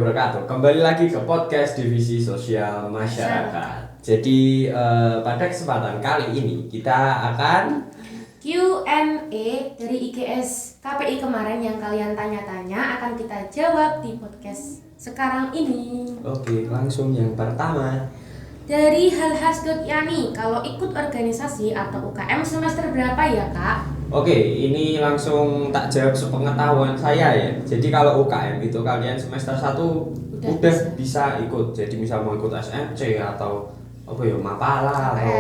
wabarakatuh. Kembali lagi ke podcast Divisi Sosial Masyarakat. Jadi pada kesempatan kali ini kita akan Q&A dari IGS KPI kemarin yang kalian tanya-tanya akan kita jawab di podcast sekarang ini. Oke, langsung yang pertama. Dari Halhas.Yani, kalau ikut organisasi atau UKM semester berapa ya Kak? Oke, ini langsung tak jawab sepengetahuan saya ya. Jadi kalau UKM itu kalian semester 1 udah bisa ikut. Jadi misal mau ikut SMC atau apa ya, Mapala atau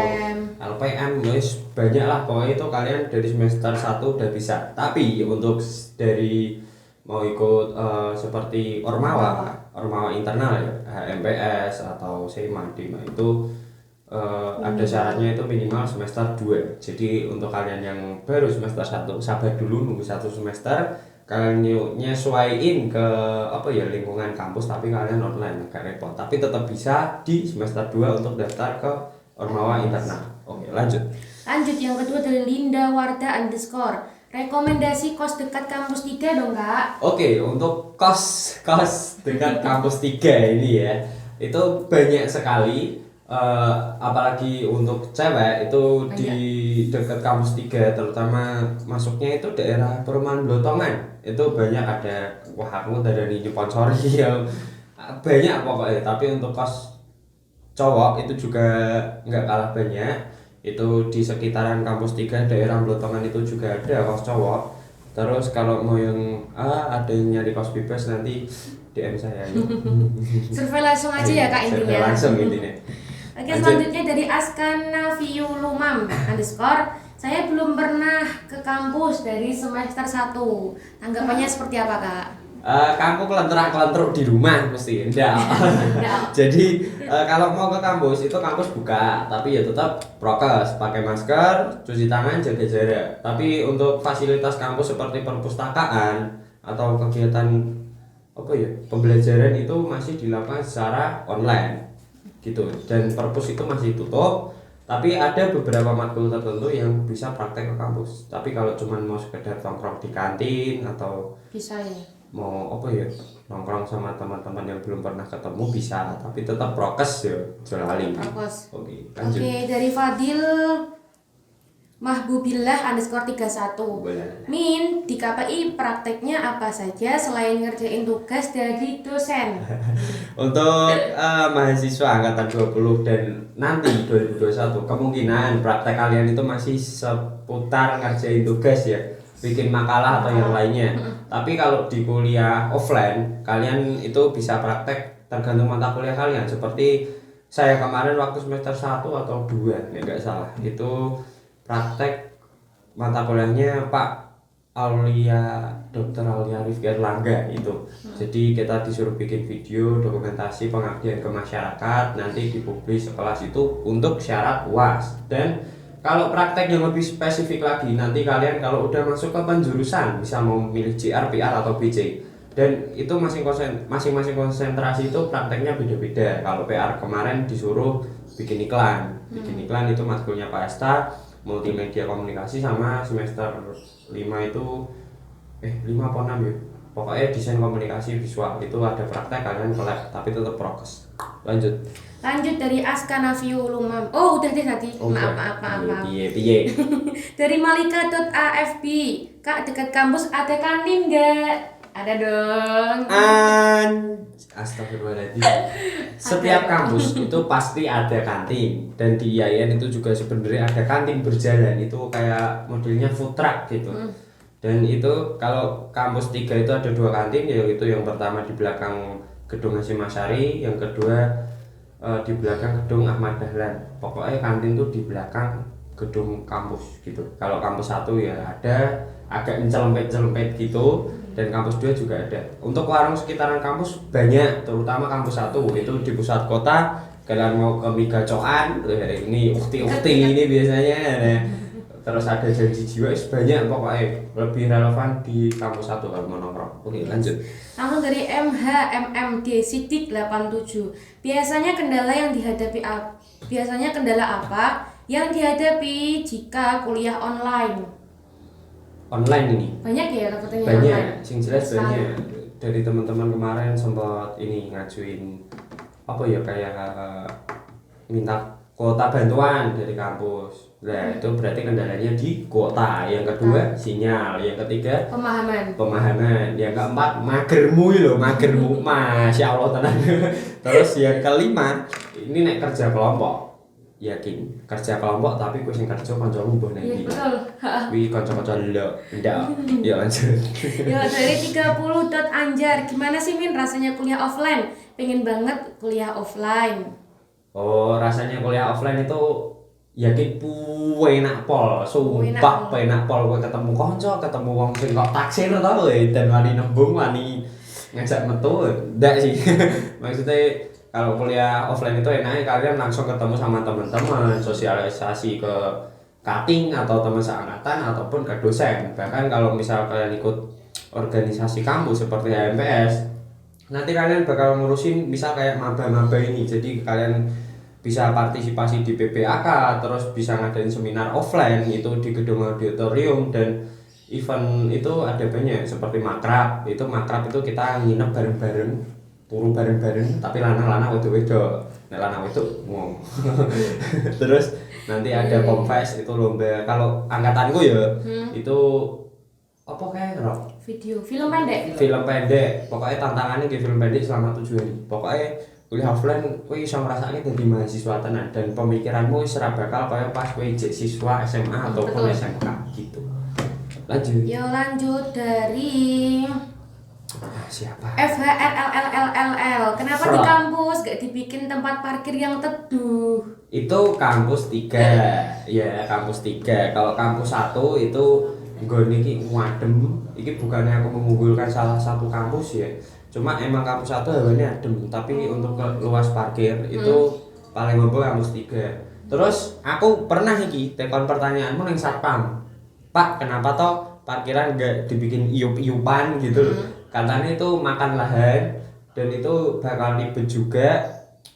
LPM, guys, banyak lah pokoknya itu kalian dari semester 1 udah bisa. Tapi untuk dari mau ikut seperti Ormawa internal ya, HMPS atau SEMA, DIMA itu ada syaratnya itu minimal semester 2. Jadi untuk kalian yang baru semester 1 sabar dulu, nunggu 1 semester, kalian nyesuaiin ke lingkungan kampus, tapi kalian online agak repot, tapi tetap bisa di semester 2 untuk daftar ke Ormawa internal. Oke, lanjut yang kedua dari Linda Warda _ rekomendasi kos dekat kampus 3 dong Kak. Oke, untuk kos dekat kampus 3 ini ya, itu banyak sekali. Apalagi untuk cewek itu di dekat kampus 3, terutama masuknya itu daerah Perumahan Blotongan, itu banyak ada, wah aku dari sponsori ya, banyak pokoknya. Tapi untuk kos cowok itu juga nggak kalah banyak, itu di sekitaran kampus 3 daerah Blotongan itu juga ada kos cowok. Terus kalau mau yang ada yang nyari kos bebas, nanti DM saya ya. Survei langsung aja ya Kak intinya. Survei langsung intinya. Oke, selanjutnya dari Askanaviulumam _ saya belum pernah ke kampus dari semester 1. Tanggapannya seperti apa Kak? Kamu kelentruk di rumah mesti enggak. Jadi kalau mau ke kampus itu kampus buka, tapi ya tetap prokes, pakai masker, cuci tangan, jaga jarak. Tapi untuk fasilitas kampus seperti perpustakaan atau kegiatan pembelajaran itu masih dilakukan secara online gitu, dan perpus itu masih tutup. Tapi ada beberapa matkul tertentu yang bisa praktek ke kampus. Tapi kalau cuma mau sekedar tongkrong di kantin atau bisa ya, mau nongkrong sama teman-teman yang belum pernah ketemu bisa, tapi tetap prokes ya, jolali. Oke, lanjut. Oke, dari Fadil Mahbubillah _31. Min, di KPI prakteknya apa saja selain ngerjain tugas dari dosen? Untuk mahasiswa angkatan 20 dan nanti 2021, kemungkinan praktek kalian itu masih seputar ngerjain tugas ya, bikin makalah atau yang lainnya. Tapi kalau di kuliah offline, kalian itu bisa praktek tergantung mata kuliah kalian. Seperti saya kemarin waktu semester 1 atau 2 ya nggak salah, itu praktek mata kuliahnya Pak Dr. Aulia Rifki Erlangga itu. Jadi kita disuruh bikin video dokumentasi pengabdian ke masyarakat, nanti dipublis sekelas itu untuk syarat UAS. Dan kalau praktek yang lebih spesifik lagi, nanti kalian kalau udah masuk ke penjurusan bisa mau milih JR, PR atau BC. Dan itu masing-masing konsentrasi itu prakteknya beda-beda. Kalau PR kemarin disuruh bikin iklan. Bikin iklan itu matkulnya Pak Esta, multimedia komunikasi, sama semester 5 itu 5 apa 6 ya, pokoknya desain komunikasi visual itu ada praktek, kalian ke lab tapi tetap prokes. Lanjut dari Askanaviulumam. Oh udah deh tadi. Maaf. Piye. Dari Malika.afb, Kak, dekat kampus ada kantin nggak? Ada dong. Astagfirullahaladzim. Setiap kampus itu pasti ada kantin, dan di IAIN itu juga sebenarnya ada kantin berjalan, itu kayak modelnya food truck gitu. Dan itu kalau kampus 3 itu ada 2 kantin, yaitu yang pertama di belakang gedung Hasyim Asyari, yang kedua di belakang gedung Ahmad Dahlan. Pokoknya kantin tuh di belakang gedung kampus gitu. Kalau kampus 1 ya ada agak celempet gitu, dan kampus 2 juga ada. Untuk warung sekitaran kampus banyak, terutama kampus 1 itu di pusat kota. Kalian mau ke mie gacoan, ini ukti ini biasanya ada. Terus ada janji jiwa, banyak pokoknya, lebih relevan di kampus 1 kalau mau nongkrong. Oke, lanjut. Langsung dari MHMMD Sidik 87. Biasanya kendala apa yang dihadapi jika kuliah online? Online ini Banyak ya katanya. banyak, sing jelas banyak. dari teman-teman kemarin sempat ini ngajuin apa ya kayak minta kuota bantuan dari kampus. Nah, itu berarti kendalanya di kuota. Yang kedua sinyal, yang ketiga pemahaman, yang keempat magermu loh, magermu masya Allah tenang. Terus yang kelima ini naik kerja kelompok. Yakin kerja kelompok tapi kuwi sing kerja kancamu mbah nek iki. Betul. Kuwi kanca-kanca ndak. Ya lanjut. Ya dari 30 Anjar, gimana sih Min rasanya kuliah offline? Pengen banget kuliah offline. Oh, rasanya kuliah offline itu ya ki enak pol, sumpah enak pol kowe ketemu kanca, ketemu wong sing kok taksir to dan wani nembung, wani ngajak metu. Ndak sih. Maksudnya kalau kuliah offline itu enaknya kalian langsung ketemu sama teman-teman, sosialisasi ke cutting atau teman seangkatan ataupun ke dosen. Bahkan kalau misal kalian ikut organisasi kampus seperti HMPS, nanti kalian bakal ngurusin misal kayak maba-maba ini. Jadi kalian bisa partisipasi di PPAK, terus bisa ngadain seminar offline itu di gedung auditorium, dan event itu ada banyak seperti makrab. Itu makrab itu kita nginep bareng-bareng, turu bareng-bareng, tapi lanang-lanang wedok-wedok. Nek lanang wedok ngomong. Terus nanti ada Pomfest itu lomba. Kalau angkatanku ya itu apa kayak rock? Film pendek. Film pendek. Pokoknya tantangannya di film pendek selama 7 hari. Pokoknya kuliah offline kowe iso ngrasakne dadi mahasiswa tenan dan pemikiranmu wis ora bakal kaya pas kowe jek siswa SMA ataupun SMK gitu. Lanjut. Yo lanjut dari siapa? FHRLLLL. Kenapa di kampus gak dibikin tempat parkir yang teduh? Itu kampus 3. Ya, kampus 3. Kalau kampus 1 itu nggone iki adem. Iki bukannya aku mengunggulkan salah satu kampus ya. Cuma emang kampus 1 hawane adem, tapi untuk luas parkir itu paling ngopo kampus 3. Terus aku pernah iki tekon pertanyaanmu ning satpam. Pak, kenapa toh parkiran enggak dibikin iup-iupan gitu loh. Katanya itu makan lahan dan itu bakal ribet juga.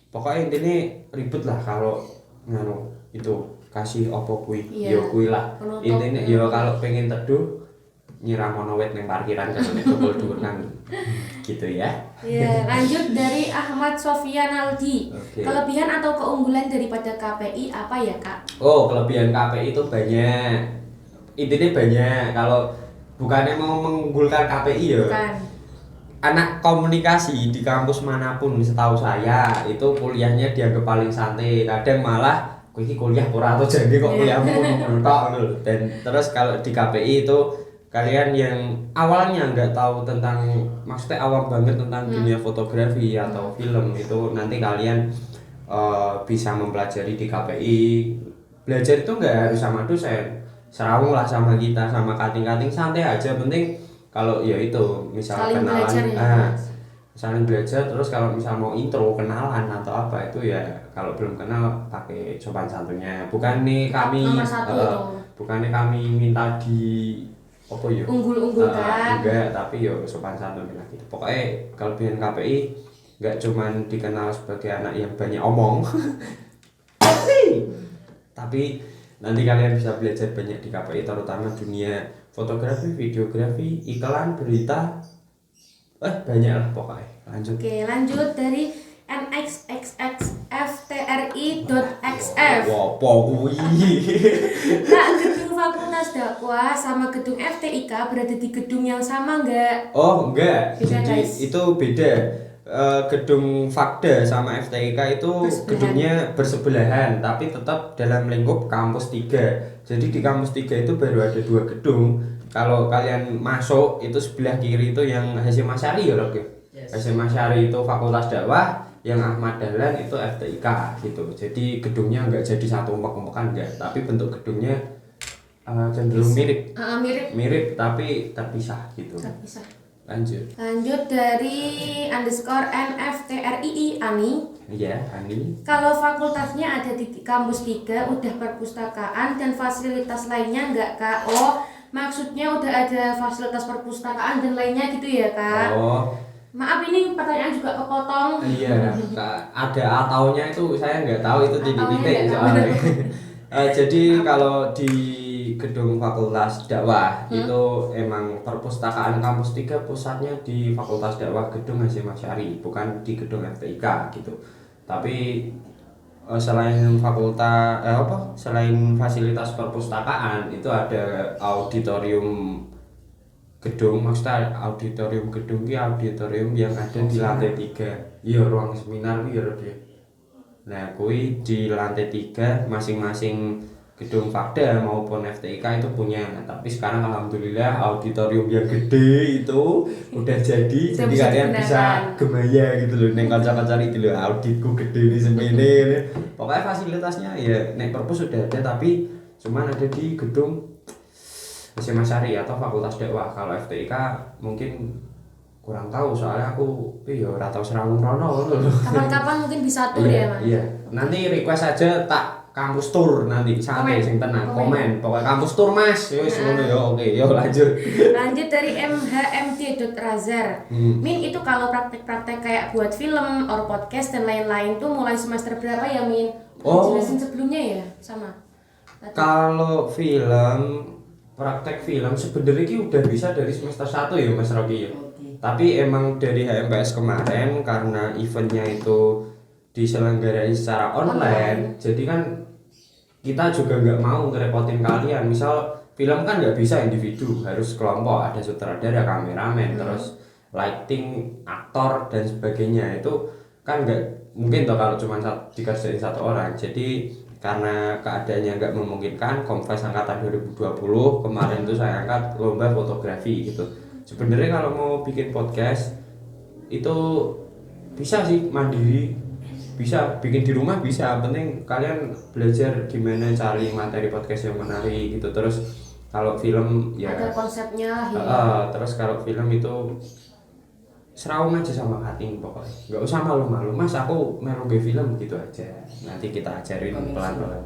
Pokoknya intinya ribet lah kalau nganu itu kasih opo kuwi. Ya kuwi lah. Intinya ya kalau pengen teduh nyiramono wit ning parkiran kan nek tukul dhuwur kan. Gitu ya. Ya, lanjut dari Ahmad Sofian Aldi. Kelebihan atau keunggulan daripada KPI apa ya, Kak? Oh, kelebihan KPI itu banyak. Intinya banyak. Kalau bukannya mau mengunggulkan KPI ya. Bukan. Anak komunikasi di kampus manapun setahu saya itu kuliahnya dianggap paling santai. Kadang malah kowe iki kuliah ora atau jadi kok kuliahmu ngono tok lho. Dan terus kalau di KPI itu kalian yang awalnya nggak tahu tentang, maksudnya awam banget tentang dunia fotografi atau film, itu nanti kalian bisa mempelajari di KPI. Belajar itu nggak harus sama dosen, serawung lah sama kita, sama kating-kating, santai aja. Penting kalau ya itu misal saling kenalan, belajar, saling belajar. Terus kalau misal mau intro kenalan atau apa itu ya kalau belum kenal pakai sopan santunnya. Bukan nih kami bukannya kami minta di apa ya unggul-unggulkan, enggak, tapi ya sopan santun lah gitu. Pokoknya kelebihan KPI nggak cuman dikenal sebagai anak yang banyak omong tapi nanti kalian bisa belajar banyak di KPI, terutama dunia fotografi, videografi, iklan, berita, banyak lah pokoknya. Lanjut. Oke, lanjut dari nxxxftri.xf. Wopo kuwi. Kak, gedung Fakultas Dakwah sama gedung FTIK berada di gedung yang sama enggak? Oh, enggak. Beda, jadi guys. itu beda. Gedung Fakda sama FTIK itu gedungnya bersebelahan, tapi tetap dalam lingkup kampus 3. Jadi di kampus 3 itu baru ada 2 gedung. Kalau kalian masuk itu sebelah kiri itu yang Hasyim Asy'ari ya, Rok. Hasyim Asy'ari itu Fakultas Dakwah, yang Ahmad Dahlan itu FTIK gitu. Jadi gedungnya enggak jadi satu umpuk-umpukan enggak, tapi bentuk gedungnya cenderung mirip. Mirip tapi terpisah gitu. Terpisah. Lanjut dari _NFTRII Ani. Iya, Ani. Kalau fakultasnya ada di kampus 3 udah perpustakaan dan fasilitas lainnya enggak, Kak? Oh, maksudnya udah ada fasilitas perpustakaan dan lainnya gitu ya, Kak? Oh, maaf ini pertanyaan juga kepotong. iya, ada ataunya itu saya nggak tahu, itu titik-titik soalnya. Jadi kalau di gedung Fakultas Dakwah. Itu emang perpustakaan kampus 3 pusatnya di Fakultas Dakwah gedung Hasyim Asy'ari, bukan di gedung FTIK gitu. Tapi selain selain fasilitas perpustakaan itu ada auditorium gedung, maksudnya auditorium gedung ki auditorium yang ada di lantai 3. Iya, ruang seminar ki ya. Nah, kuwi di lantai 3 masing-masing gedung Fakda maupun FTIK itu punya. Tapi sekarang alhamdulillah auditorium yang gede itu udah jadi kalian bisa gemaya gitu loh, neng kanca-kanca iki lho, auditku gede ini semene. Pokoknya fasilitasnya ya nek perpus sudah ada, tapi cuman ada di gedung Hasyim Asy'ari atau Fakultas Dakwah. Kalau FTIK mungkin kurang tahu, soalnya aku ora tau serawung rono lho. Kapan-kapan mungkin bisa tur ya, Mas. Iya, nanti request aja tak kampus tour nanti, santai sing tenang, komen. Pokoknya kampus tour Mas, wis ngono ya. Oke, yo lanjut. Lanjut dari mhmt.razar. Min, itu kalau praktek-praktek kayak buat film, or podcast dan lain-lain tuh mulai semester berapa ya, Min? Jelasin sebelumnya ya, sama. Kalau film, praktek film sebenarnya ini udah bisa dari semester 1 ya Mas Rocky ya. Tapi emang dari HMPS kemarin karena eventnya itu diselenggarain secara online, jadi kan kita juga nggak mau ngerepotin kalian. Misal film kan nggak bisa individu, harus kelompok, ada sutradara, kameramen, terus lighting, aktor dan sebagainya. Itu kan nggak mungkin toh kalau cuma dikerjain satu orang. Jadi karena keadaannya nggak memungkinkan, Komfes angkatan 2020 kemarin itu saya angkat lomba fotografi gitu. Sebenarnya kalau mau bikin podcast itu bisa sih mandiri, bisa bikin di rumah bisa, penting kalian belajar gimana cari materi podcast yang menarik gitu. Terus kalau film ya ada konsepnya ya. Terus kalau film itu serawung aja sama cutting pokoknya, nggak usah malu-malu Mas aku melu nge film gitu aja, nanti kita ajarin pelan-pelan.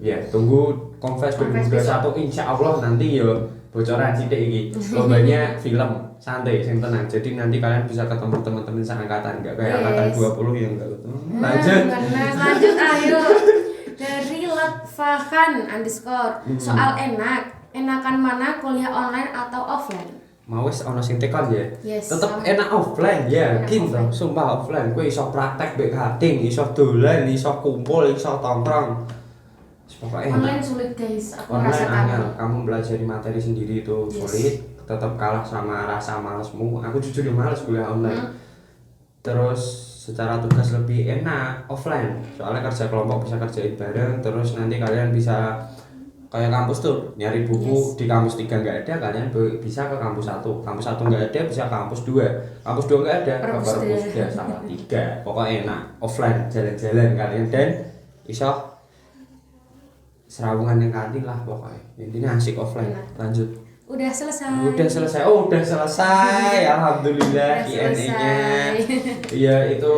Ya tunggu Komfes 2021 insya Allah nanti ya bocoran sidik iki lombanya film santai sing tenang, jadi nanti kalian bisa ketemu teman-teman seangkatan, nggak kayak angkatan 20 yang nggak ketemu. Lanjut ayo dari Latfahan _ soal enakan mana kuliah online atau offline? Mau wis ana sing tekon ya. Yes, tetep enak offline ya, gitu. Sumpah offline kowe iso praktek mbek cutting, iso dolan, iso kumpul, iso tongkrong. Pokoknya online sulit guys, aku online merasakan. kamu belajar materi sendiri itu sulit, tetap kalah sama rasa malesmu. Aku jujur ya males kuliah online. Terus secara tugas lebih enak offline, soalnya kerja kelompok bisa kerjain bareng. Terus nanti kalian bisa kayak kampus tuh nyari buku di kampus 3 nggak ada, kalian bisa ke kampus 1, kampus 1 nggak ada bisa ke kampus 2, kampus 2 nggak ada ke kampus 3 sama 3. Pokoknya enak offline, jalan-jalan kalian dan iso serawungan yang kantin lah pokoknya, intinya asik offline. Lanjut. Udah selesai. Oh udah selesai, alhamdulillah Q&A-nya. Iya itu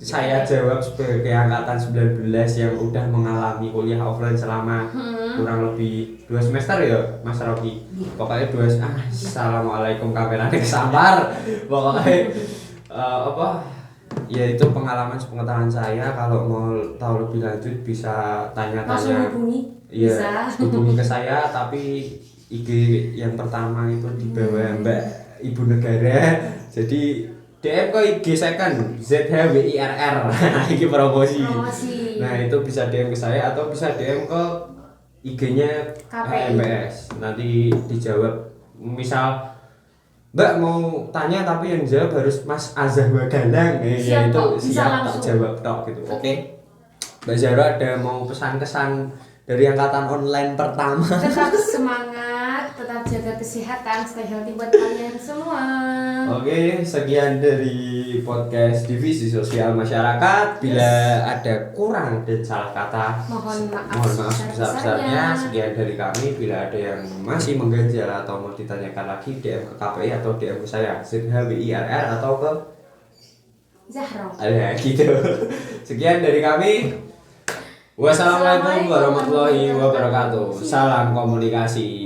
saya jawab sebagai angkatan 19 yang udah mengalami kuliah offline selama kurang lebih 2 semester ya Mas Rocky. Pokoknya 2 assalamualaikum kameranya kesampar. Pokoknya ya itu pengalaman sepengetahuan saya. Kalau mau tahu lebih lanjut bisa tanya-tanya. Langsung hubungi. Iya, hubungi ke saya, tapi IG yang pertama itu di bawah Mbak Ibu Negara. Jadi DM ke IG saya kan ZHWIRR. Ini promosi. Nah itu bisa DM ke saya atau bisa DM ke IG-nya HMPS. Nanti dijawab. Misal Mbak mau tanya tapi yang jawab harus Mas Azhar Wagalang. Ya itu siap tak jawab tok gitu. Oke. Mbak Zara ada mau pesan-kesan dari angkatan online pertama? Tetap semangat, tetap jaga kesehatan, stay healthy buat kalian semua. Oke, sekian dari podcast Divisi Sosial Masyarakat. Bila ada kurang dan salah kata, mohon maaf sebesar-besarnya. Sekian dari kami. Bila ada yang masih mengganjal atau mau ditanyakan lagi, DM ke KPI atau DM ke saya ZHWIRR atau ke Zahra. Gitu. Sekian dari kami. Wassalamualaikum warahmatullahi wabarakatuh. Salam komunikasi.